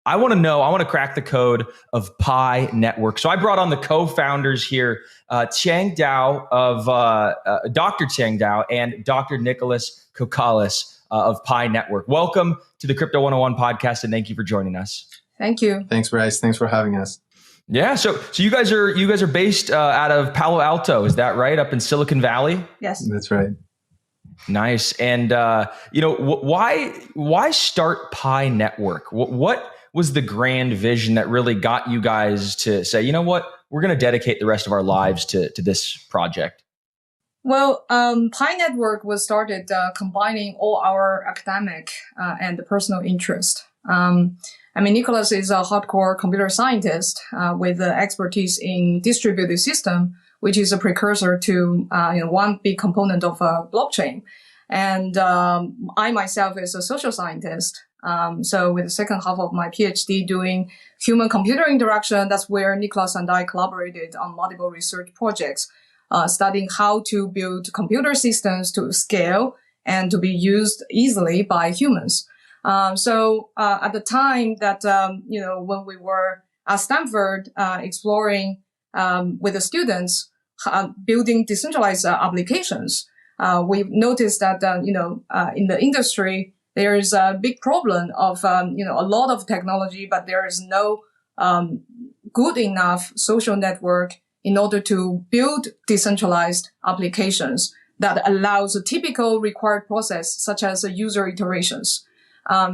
I want to crack the code of Pi Network. So I brought on the co-founders here, Chengdiao of Dr. Chengdiao and Dr. Nicolas Kokkalis of Pi Network. Welcome to the Crypto 101 podcast, and thank you for joining us. Thank you. Thanks, Bryce. Thanks for having us. Yeah, so you guys are based out of Palo Alto, is that right? Up in Silicon Valley? Yes, that's right. Nice. And why start Pi Network? What was the grand vision that really got you guys to say, you know what, we're going to dedicate the rest of our lives to this project? Well, Pi Network was started combining all our academic and personal interest. Nicolas is a hardcore computer scientist with expertise in distributed system, which is a precursor to one big component of blockchain. And I myself is a social scientist. So with the second half of my PhD doing human-computer interaction, that's where Nicolas and I collaborated on multiple research projects, studying how to build computer systems to scale and to be used easily by humans. So at the time that, when we were at Stanford exploring with the students, building decentralized applications, we've noticed that, in the industry, there is a big problem of, a lot of technology, but there is no good enough social network in order to build decentralized applications that allows a typical required process, such as user iterations.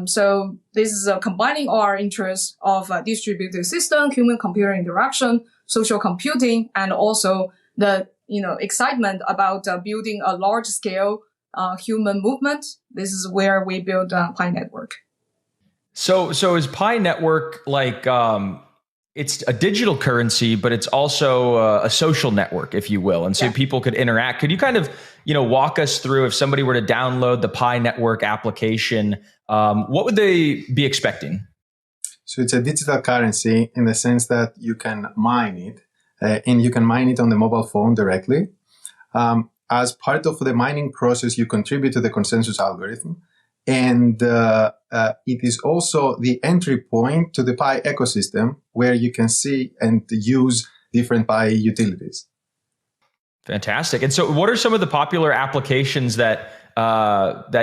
So this is combining our interests of distributed system, human-computer interaction, social computing, and also the excitement about building a large-scale human movement. This is where we build Pi Network. So is Pi Network like it's a digital currency, but it's also a social network, if you will, and so people could interact. Could you kind of walk us through, if somebody were to download the Pi Network application, what would they be expecting? So it's a digital currency in the sense that you can mine it, and you can mine it on the mobile phone directly. As part of the mining process, you contribute to the consensus algorithm. And it is also the entry point to the Pi ecosystem, where you can see and use different Pi utilities. Fantastic. And so what are some of the popular applications that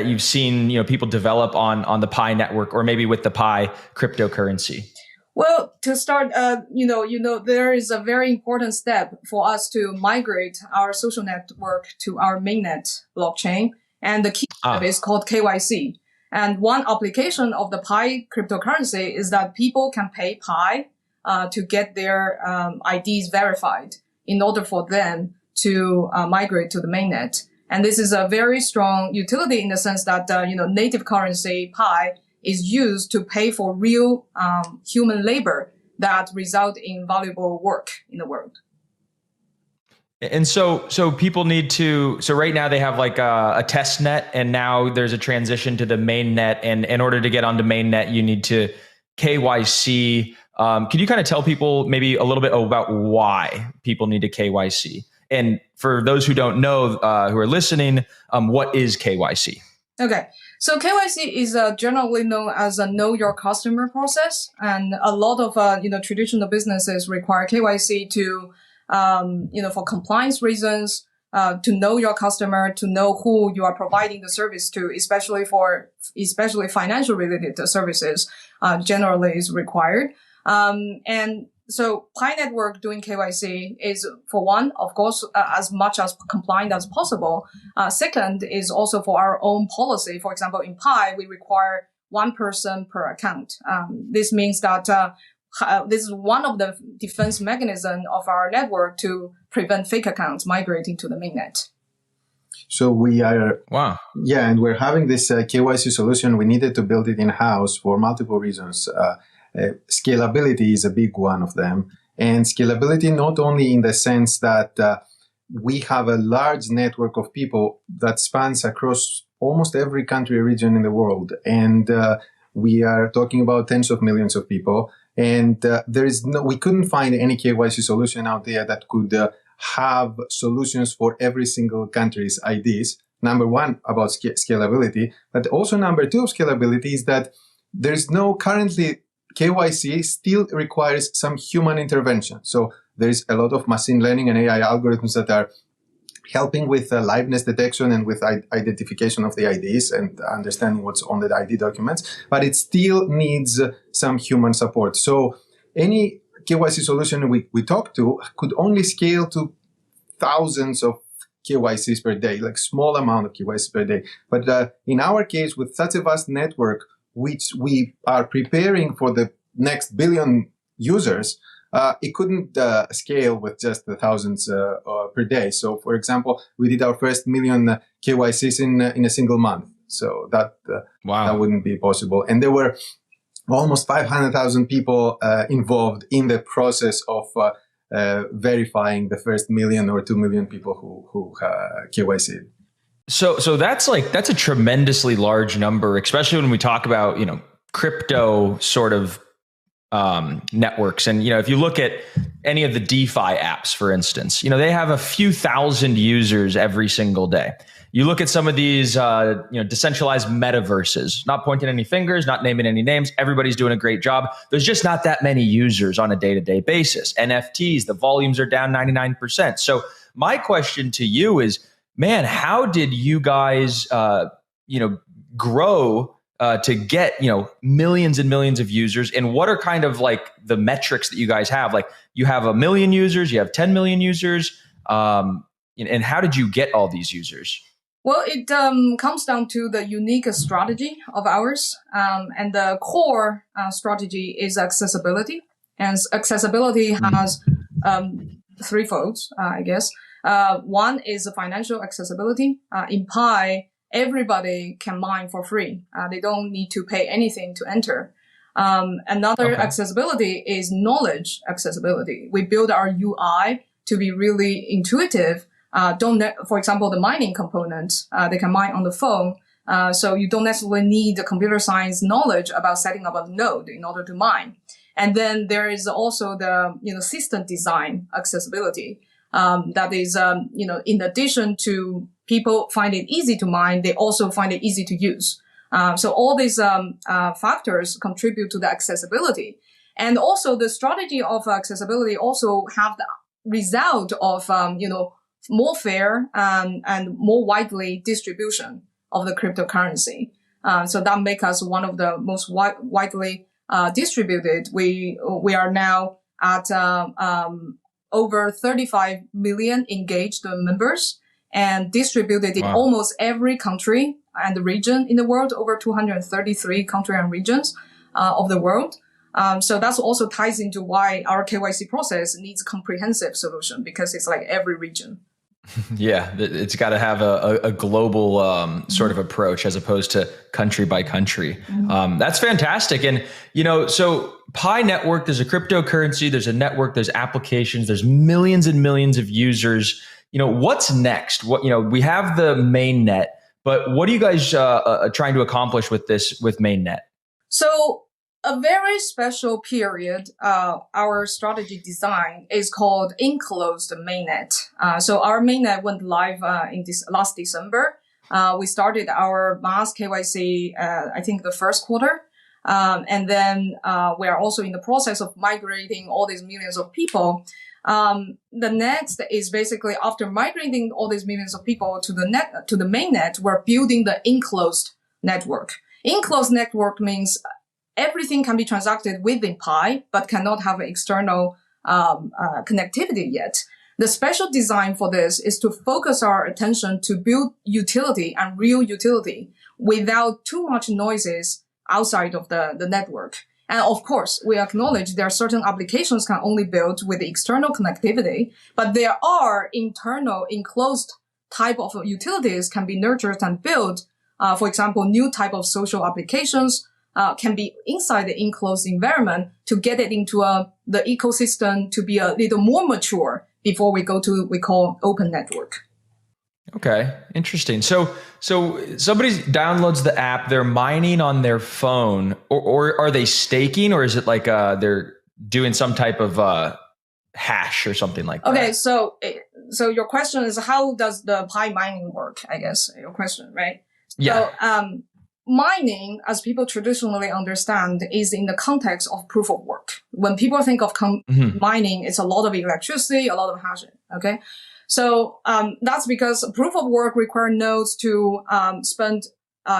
you've seen people develop on the Pi Network, or maybe with the Pi cryptocurrency? Well, to start, there is a very important step for us to migrate our social network to our mainnet blockchain. And the key step is called KYC. And one application of the Pi cryptocurrency is that people can pay Pi to get their IDs verified in order for them to migrate to the mainnet. And this is a very strong utility in the sense that, native currency Pi is used to pay for real human labor that result in valuable work in the world. And so people need to, so right now they have like a test net, and now there's a transition to the main net. And in order to get onto main net, you need to KYC. Can you kind of tell people maybe a little bit about why people need to KYC? And for those who don't know, who are listening, what is KYC? Okay. So KYC is generally known as a know your customer process. And a lot of, traditional businesses require KYC to, for compliance reasons, to know your customer, to know who you are providing the service to, especially financial related services, generally is required. And so Pi Network doing KYC is, for one, of course, as much as compliant as possible. Second is also for our own policy. For example, in Pi, we require one person per account. This means that this is one of the defense mechanisms of our network to prevent fake accounts migrating to the mainnet. So we are, yeah, and we're having this KYC solution. We needed to build it in-house for multiple reasons. Scalability is a big one of them. And scalability not only in the sense that we have a large network of people that spans across almost every country region in the world. And we are talking about tens of millions of people. And we couldn't find any KYC solution out there that could have solutions for every single country's IDs. Number one, about scalability. But also number two of scalability is that there's no currently KYC still requires some human intervention. So there is a lot of machine learning and AI algorithms that are helping with liveness detection and with identification of the IDs and understanding what's on the ID documents, but it still needs some human support. So any KYC solution we talk to could only scale to thousands of KYCs per day, like small amount of KYCs per day. But in our case, with such a vast network, which we are preparing for the next billion users, it couldn't scale with just the thousands per day. So, for example, we did our first million KYCs in a single month. So that wouldn't be possible. And there were almost 500,000 people involved in the process of verifying the first million or 2 million people who KYC'd. So that's a tremendously large number, especially when we talk about, crypto sort of networks. And, if you look at any of the DeFi apps, for instance, they have a few thousand users every single day. You look at some of these, decentralized metaverses, not pointing any fingers, not naming any names. Everybody's doing a great job. There's just not that many users on a day-to-day basis. NFTs, the volumes are down 99%. So my question to you is, man, how did you guys, grow to get, millions and millions of users? And what are kind of like the metrics that you guys have? Like you have 1 million users, you have 10 million users. And how did you get all these users? Well, it comes down to the unique strategy of ours. And the core strategy is accessibility. And accessibility has threefold, I guess. One is financial accessibility. In Pi, everybody can mine for free. They don't need to pay anything to enter. Another accessibility is knowledge accessibility. We build our UI to be really intuitive. For example, the mining component, they can mine on the phone. So you don't necessarily need the computer science knowledge about setting up a node in order to mine. And then there is also the, system design accessibility. That is, in addition to people find it easy to mine, they also find it easy to use. So all these factors contribute to the accessibility. And also the strategy of accessibility also have the result of, more fair and more widely distribution of the cryptocurrency. So that makes us one of the most widely distributed. We are now at over 35 million engaged members and distributed in almost every country and region in the world, over 233 countries and regions of the world. So that's also ties into why our KYC process needs comprehensive solution, because it's like every region. Yeah, it's got to have a global sort of approach as opposed to country by country. That's fantastic. And, so Pi Network, there's a cryptocurrency, there's a network, there's applications, there's millions and millions of users. What's next? We have the mainnet, but what are you guys trying to accomplish with mainnet? So a very special period, our strategy design is called enclosed mainnet. So our mainnet went live in this last December. We started our mass KYC, I think the first quarter. And then we are also in the process of migrating all these millions of people. The next is basically after migrating all these millions of people to the mainnet, we're building the enclosed network. Enclosed network means everything can be transacted within Pi, but cannot have external connectivity yet. The special design for this is to focus our attention to build utility and real utility without too much noises outside of the network. And of course, we acknowledge there are certain applications can only build with external connectivity, but there are internal enclosed type of utilities can be nurtured and built. For example, new type of social applications can be inside the enclosed environment to get it into the ecosystem to be a little more mature before we go to we call open network. Okay, interesting. So somebody downloads the app, they're mining on their phone, or are they staking, or is it like they're doing some type of hash or something like that? Okay, so your question is how does the Pi mining work? I guess your question, right? Yeah. So, mining, as people traditionally understand, is in the context of proof of work. When people think of mining, it's a lot of electricity, a lot of hashing. Okay. So, that's because proof of work require nodes to, spend,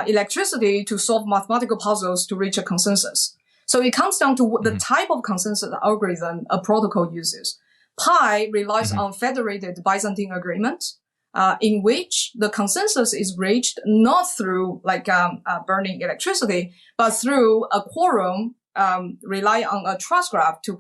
electricity to solve mathematical puzzles to reach a consensus. So it comes down to the type of consensus algorithm a protocol uses. Pi relies on federated Byzantine agreement, in which the consensus is reached not through burning electricity, but through a quorum, rely on a trust graph to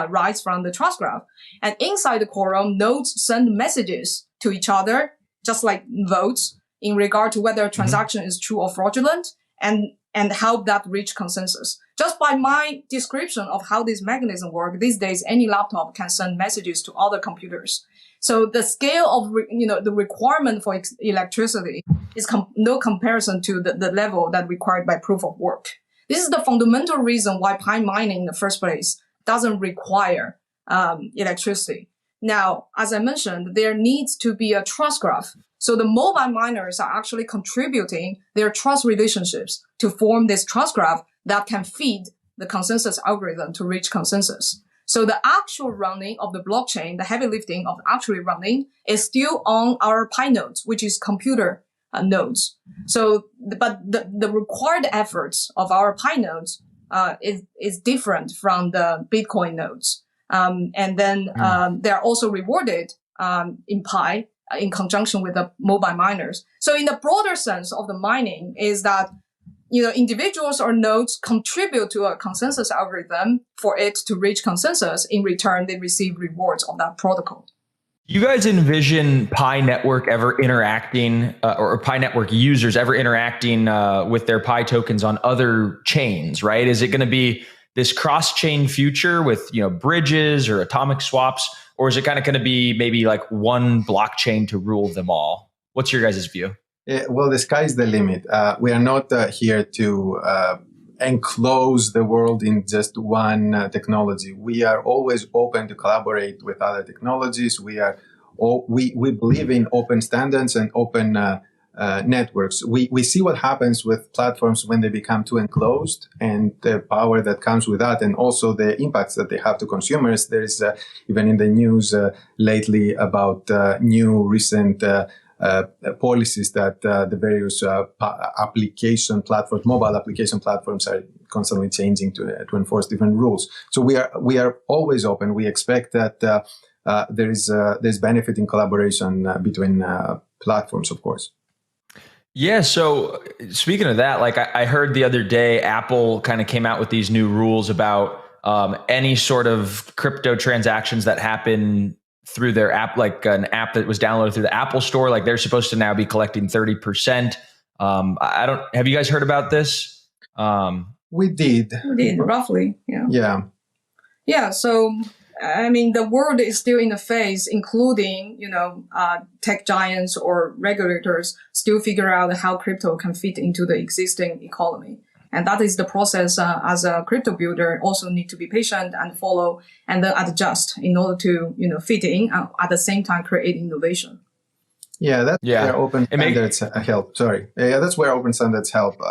rise from the trust graph. And inside the quorum, nodes send messages to each other, just like votes, in regard to whether a transaction is true or fraudulent, and help that reach consensus. Just by my description of how this mechanism works, these days any laptop can send messages to other computers. So the scale of the requirement for electricity is no comparison to the level that required by proof of work. This is the fundamental reason why Pi mining in the first place doesn't require electricity. Now, as I mentioned, there needs to be a trust graph. So the mobile miners are actually contributing their trust relationships to form this trust graph that can feed the consensus algorithm to reach consensus. So the actual running of the blockchain, the heavy lifting of actually running, is still on our Pi nodes, which is computer nodes. So, but the required efforts of our Pi nodes is different from the Bitcoin nodes. And then they're also rewarded in Pi in conjunction with the mobile miners. So in the broader sense of the mining is that individuals or nodes contribute to a consensus algorithm for it to reach consensus. In return, they receive rewards of that protocol. You guys envision Pi Network ever interacting, or Pi Network users ever interacting with their Pi tokens on other chains, right? Is it going to be this cross-chain future with bridges or atomic swaps, or is it kind of going to be maybe like one blockchain to rule them all? What's your guys' view? Well, the sky's the limit. We are not here to enclose the world in just one technology. We are always open to collaborate with other technologies. We believe in open standards and open networks. We see what happens with platforms when they become too enclosed, and the power that comes with that, and also the impacts that they have to consumers. There is even in the news lately about new recent policies that the various mobile application platforms are constantly changing to enforce different rules. So we are always open. We expect that there's benefit in collaboration between platforms, of course. Yeah. So speaking of that, like I heard the other day, Apple kind of came out with these new rules about any sort of crypto transactions that happen through their app, like an app that was downloaded through the Apple Store. Like they're supposed to now be collecting 30%. Have you guys heard about this? We did roughly. Yeah. So, I mean, the world is still in a phase, including, tech giants or regulators still figure out how crypto can fit into the existing economy. And that is the process as a crypto builder also need to be patient and follow and then adjust in order to, fit in at the same time create innovation. Yeah, that's where open standards help. That's where open standards help.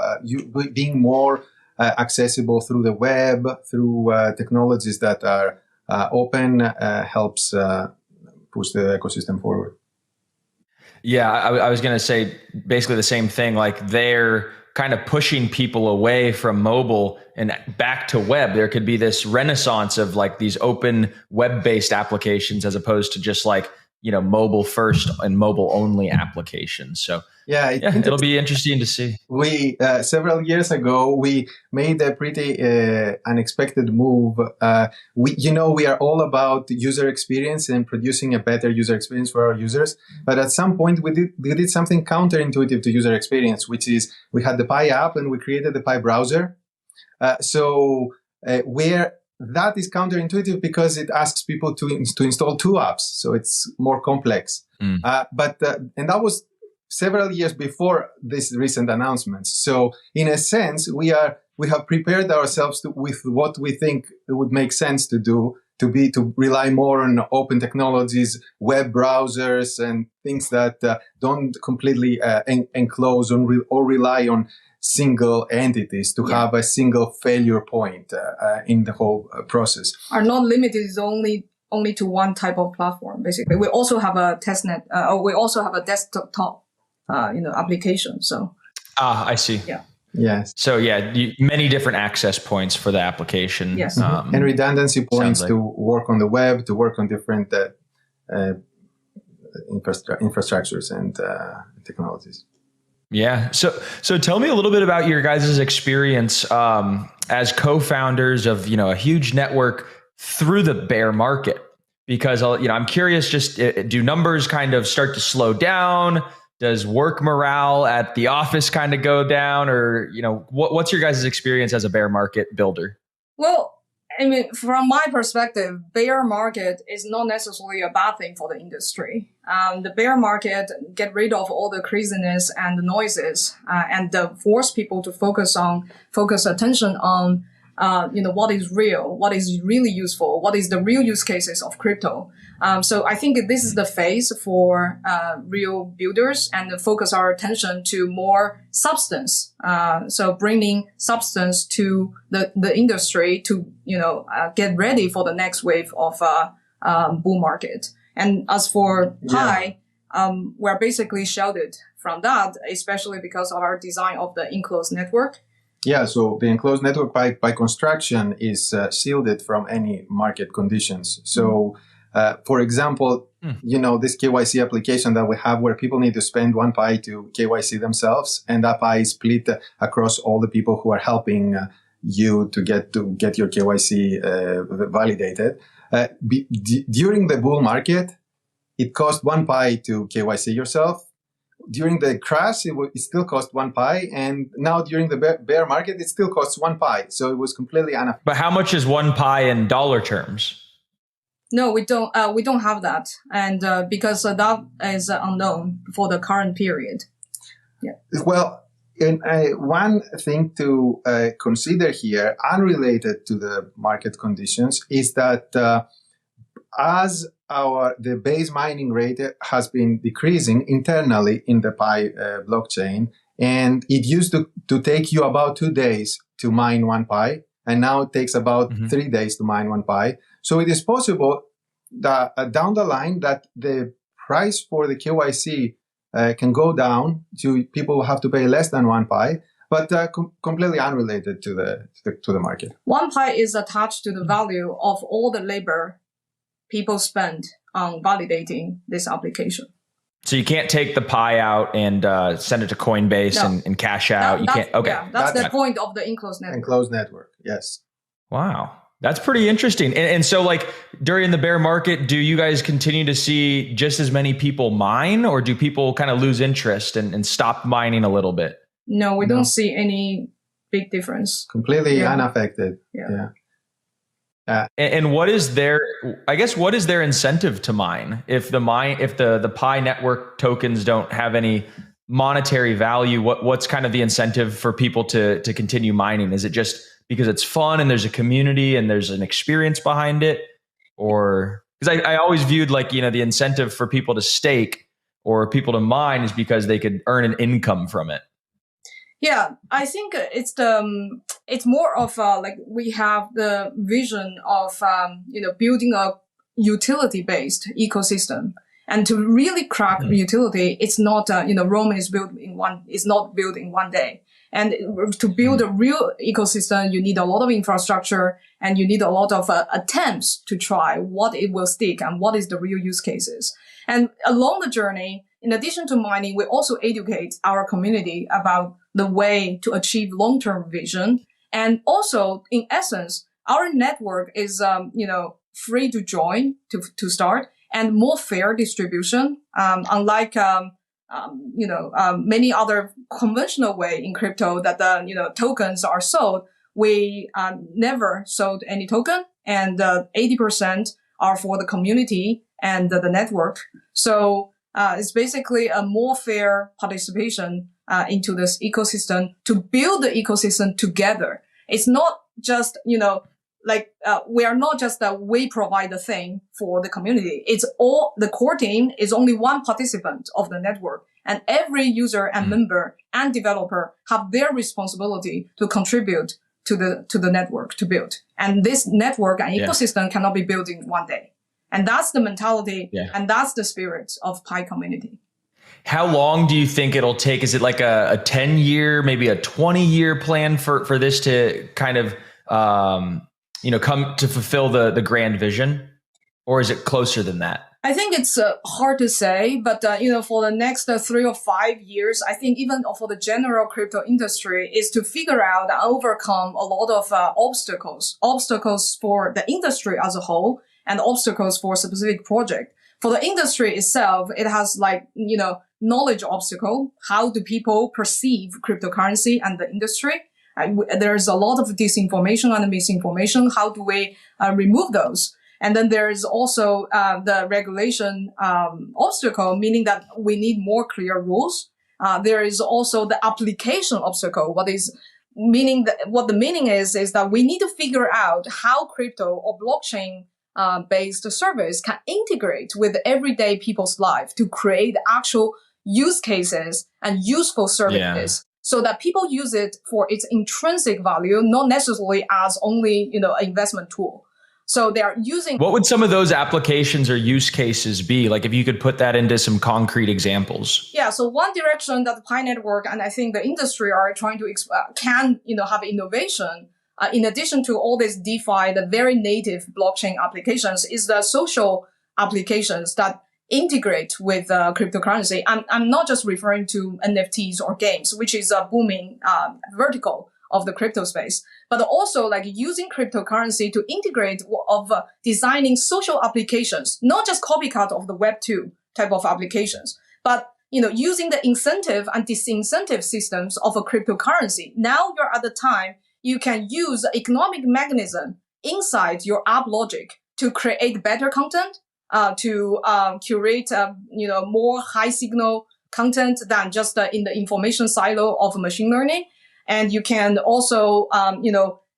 Being more accessible through the web, through technologies that are open helps push the ecosystem forward. Yeah, I was going to say basically the same thing. Like they're kind of pushing people away from mobile and back to web. There could be this renaissance of like these open web-based applications as opposed to just like, mobile first and mobile only applications. So it'll be interesting to see. We, several years ago, we made a pretty unexpected move. We are all about user experience and producing a better user experience for our users. But at some point we did something counterintuitive to user experience, which is we had the Pi app and we created the Pi browser. Where that is counterintuitive because it asks people to install two apps. So it's more complex. And that was several years before this recent announcements. So in a sense, we have prepared ourselves with what we think it would make sense to do, to rely more on open technologies, web browsers, and things that don't completely enclose or rely on single entities, to have a single failure point in the whole process. Are not limited only to one type of platform. Basically, we also have a testnet, or we also have a desktop, application. So. I see. Yeah. Yes. So many different access points for the application. Yes. And redundancy points to work on the web, to work on different infrastructures and technologies. Yeah. So tell me a little bit about your guys' experience as co-founders of a huge network through the bear market, because I'm curious. Just do numbers kind of start to slow down? Does work morale at the office kind of go down, or what's your guys' experience as a bear market builder? Well, I mean, from my perspective, bear market is not necessarily a bad thing for the industry. The bear market get rid of all the craziness and the noises, and force people to focus attention on, what is real, what is really useful, what is the real use cases of crypto. So I think this is the phase for real builders, and focus our attention to more substance. So bringing substance to the industry to get ready for the next wave of bull market. And as for Pi, we're basically shielded from that, especially because of our design of the enclosed network. Yeah, so the enclosed network by construction is shielded from any market conditions. So, for example, this KYC application that we have, where people need to spend 1 Pi to KYC themselves, and that Pi is split across all the people who are helping you to get your KYC validated. During the bull market, it cost 1 Pi to KYC yourself. During the crash, it still cost 1 Pi, and now during the bear market, it still costs 1 Pi. So it was completely unaffected. But how much is 1 Pi in dollar terms? No, we don't. We don't have that, and because that is unknown for the current period. Yeah. Well, and one thing to consider here, unrelated to the market conditions, is that as the base mining rate has been decreasing internally in the Pi blockchain, and it used to take you about 2 days to mine 1 Pi, and now it takes about 3 days to mine 1 Pi. So it is possible that down the line that the price for the KYC can go down to people who have to pay less than 1 Pi, but completely unrelated to the market. 1 Pi is attached to the value of all the labor people spend on validating this application. So you can't take the Pi out and send it to Coinbase and cash out. You can't. Okay, yeah, that's the point of the enclosed network. Enclosed network, yes. Wow, that's pretty interesting. And so, like, during the bear market, do you guys continue to see just as many people mine, or do people kind of lose interest and stop mining a little bit? No, we don't see any big difference. Completely unaffected. Yeah. And what is their incentive to mine? If the Pi network tokens don't have any monetary value, what's kind of the incentive for people to continue mining? Is it just because it's fun and there's a community and there's an experience behind it? Or because I always viewed the incentive for people to stake or people to mine is because they could earn an income from it. Yeah, I think it's more of we have the vision of building a utility-based ecosystem, and to really crack utility, it's not Rome is not built in 1 day, and to build a real ecosystem, you need a lot of infrastructure and you need a lot of attempts to try what it will stick and what is the real use cases. And along the journey, in addition to mining, we also educate our community about the way to achieve long-term vision. And also, in essence, our network is, free to join, to start, and more fair distribution. Unlike, many other conventional way in crypto that, tokens are sold, we never sold any token, and 80% are for the community and the network. So it's basically a more fair participation into this ecosystem to build the ecosystem together. It's not just, we are not just we provide the thing for the community. It's all, the core team is only one participant of the network, and every user and member and developer have their responsibility to contribute to the network to build. And this network and ecosystem cannot be built in one day. And that's the mentality and that's the spirit of Pi community. How long do you think it'll take? Is it like a 10-year, maybe a 20-year plan for this to kind of, come to fulfill the grand vision? Or is it closer than that? I think it's hard to say, but, for the next 3 or 5 years, I think even for the general crypto industry is to figure out and overcome a lot of obstacles for the industry as a whole and obstacles for a specific project. For the industry itself, it has knowledge obstacle. How do people perceive cryptocurrency and the industry? There's a lot of disinformation and misinformation. How do we remove those? And then there is also the regulation obstacle, meaning that we need more clear rules. There is also the application obstacle. What the meaning is that we need to figure out how crypto or blockchain based service can integrate with everyday people's life to create actual use cases and useful services so that people use it for its intrinsic value, not necessarily as only, an investment tool. So they are using. What would some of those applications or use cases be? Like if you could put that into some concrete examples. Yeah. So one direction that the Pi Network and I think the industry are trying to have innovation. In addition to all this DeFi, the very native blockchain applications is the social applications that integrate with cryptocurrency. I'm not just referring to NFTs or games, which is a booming vertical of the crypto space, but also like using cryptocurrency to integrate designing social applications, not just copycat of the Web2 type of applications, but using the incentive and disincentive systems of a cryptocurrency. Now you're at the time you can use the economic mechanism inside your app logic to create better content, to curate more high signal content than just in the information silo of machine learning. And you can also,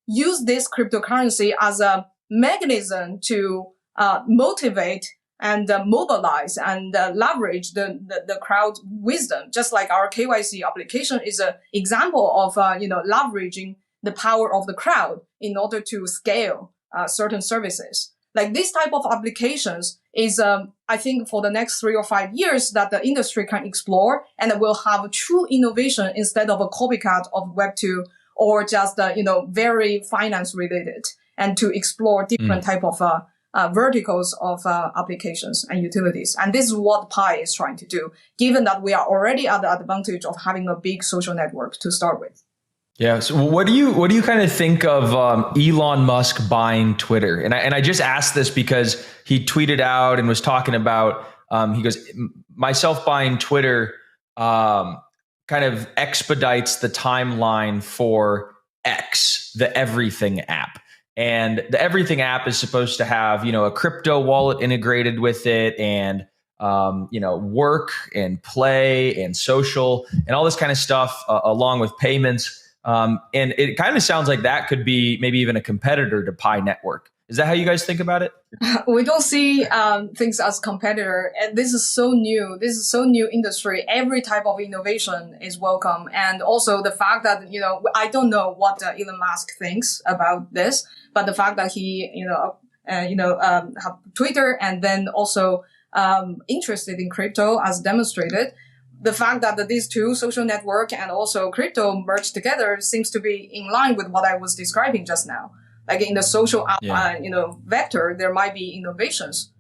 use this cryptocurrency as a mechanism to motivate and mobilize and leverage the crowd wisdom. Just like our KYC application is an example of, leveraging the power of the crowd in order to scale certain services. Like this type of applications is, I think, for the next 3 or 5 years that the industry can explore, and it will have true innovation instead of a copycat of Web2 or just, very finance related, and to explore different type of verticals of applications and utilities. And this is what Pi is trying to do, given that we are already at the advantage of having a big social network to start with. Yeah. So what do you kind of think of Elon Musk buying Twitter? And I just asked this because he tweeted out and was talking about, he goes, myself buying Twitter kind of expedites the timeline for X, the Everything app. And the Everything app is supposed to have, a crypto wallet integrated with it, and work and play and social and all this kind of stuff along with payments. And it kind of sounds like that could be maybe even a competitor to Pi Network. Is that how you guys think about it? We don't see things as competitor. And this is so new. This is so new industry. Every type of innovation is welcome. And also the fact that, I don't know what Elon Musk thinks about this, but the fact that he, have Twitter and then also interested in crypto as demonstrated. The fact that these two, social network and also crypto, merged together seems to be in line with what I was describing just now. Like in the social vector, there might be innovations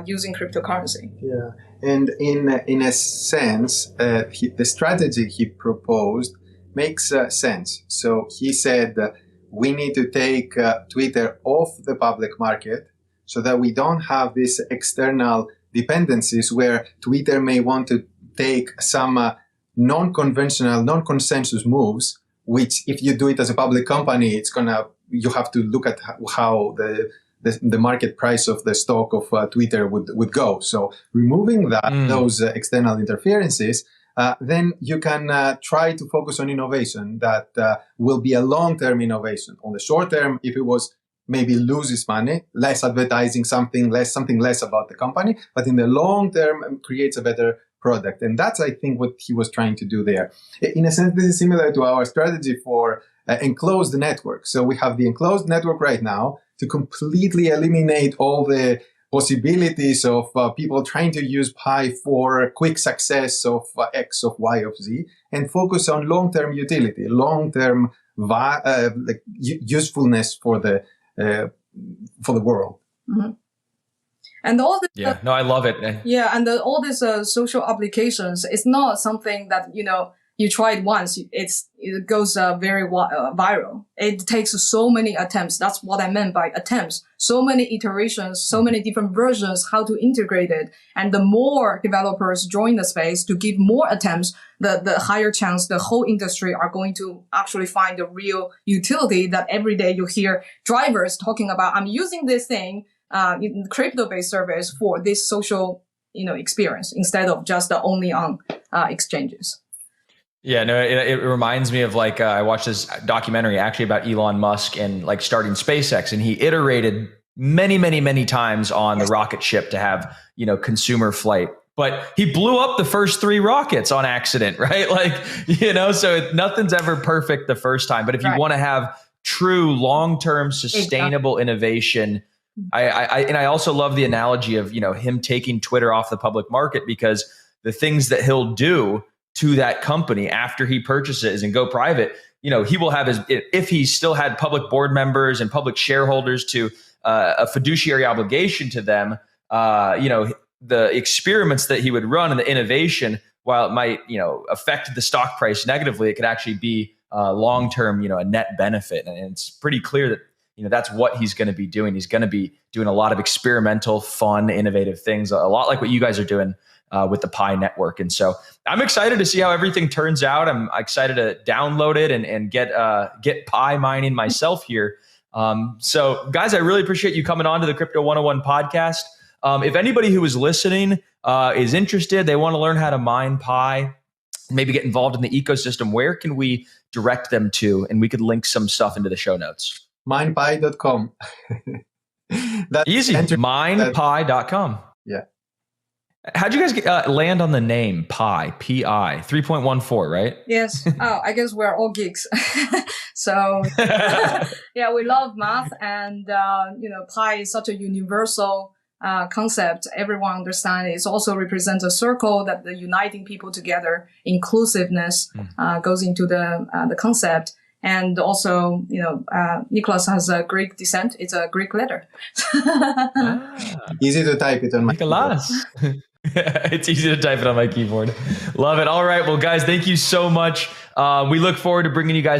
using cryptocurrency. Yeah, and in a sense, the strategy he proposed makes sense. So he said we need to take Twitter off the public market so that we don't have these external dependencies where Twitter may want to take some non-conventional, non-consensus moves, which if you do it as a public company, you have to look at how the market price of the stock of Twitter would go. So removing those external interferences, then you can try to focus on innovation that will be a long-term innovation. On the short term, if it was maybe loses money, less advertising, something less about the company, but in the long term creates a better product. And that's, I think, what he was trying to do there. In a sense, this is similar to our strategy for enclosed network. So we have the enclosed network right now to completely eliminate all the possibilities of people trying to use Pi for quick success of X, of Y, of Z, and focus on long-term utility, long-term usefulness for the world. Mm-hmm. And all this, I love it. And all these social applications, it's not something that, you try it once, it goes very viral. It takes so many attempts. That's what I meant by attempts. So many iterations, so many different versions, how to integrate it. And the more developers join the space to give more attempts, the higher chance the whole industry are going to actually find the real utility that every day you hear drivers talking about, I'm using this thing, crypto-based service for this social, experience instead of just only on exchanges. Yeah, no, it reminds me of I watched this documentary actually about Elon Musk and starting SpaceX, and he iterated many, many, many times on the rocket ship to have, consumer flight. But he blew up the first 3 rockets on accident, right? So nothing's ever perfect the first time. But if you want to have true long-term sustainable innovation, I also love the analogy of, him taking Twitter off the public market, because the things that he'll do to that company after he purchases and go private, he will have if he still had public board members and public shareholders to a fiduciary obligation to them, the experiments that he would run and the innovation, while it might, affect the stock price negatively, it could actually be long-term, a net benefit. And it's pretty clear that, that's what he's going to be doing. He's going to be doing a lot of experimental, fun, innovative things, a lot like what you guys are doing with the Pi network. And so I'm excited to see how everything turns out. I'm excited to download it and get Pi mining myself here. So guys, I really appreciate you coming on to the Crypto 101 podcast. If anybody who is listening is interested, they want to learn how to mine Pi, maybe get involved in the ecosystem, where can we direct them to? And we could link some stuff into the show notes. Minepi.com. Easy. Minepi.com. Yeah. How'd you guys land on the name Pi? P-I 3.14, right? Yes. I guess we're all geeks. So yeah, we love math, and Pi is such a universal concept. Everyone understands. It also represents a circle that the uniting people together. Inclusiveness goes into the concept. And also, Nicolas has a Greek descent. It's a Greek letter. Easy to type it on my Nicolas. It's easy to type it on my keyboard. Love it. All right. Well, guys, thank you so much. We look forward to bringing you guys